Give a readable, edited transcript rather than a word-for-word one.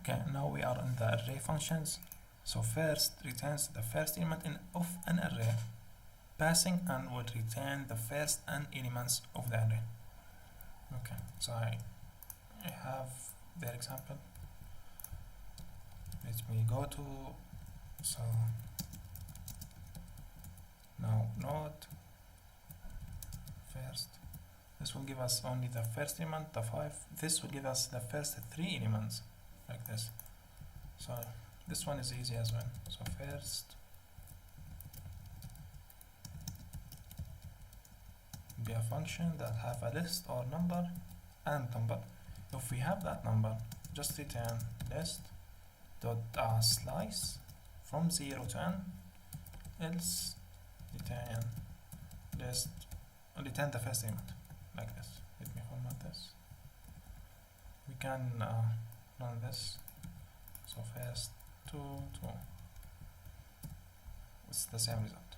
Okay, now we are in the array functions. So first returns the first element of an array, passing and would return the first n elements of the array. Okay, so I have their example. Let me go to, so now node first. This will give us only the first element, the 5. This will give us the first 3 elements, like this. So this one is easy as well. So first be a function that have a list or number and number. If we have that number, just return list dot slice from 0 to n, else return list, return the first element, like this. Let me format this. We can run this. So first 2 2, it's the same result.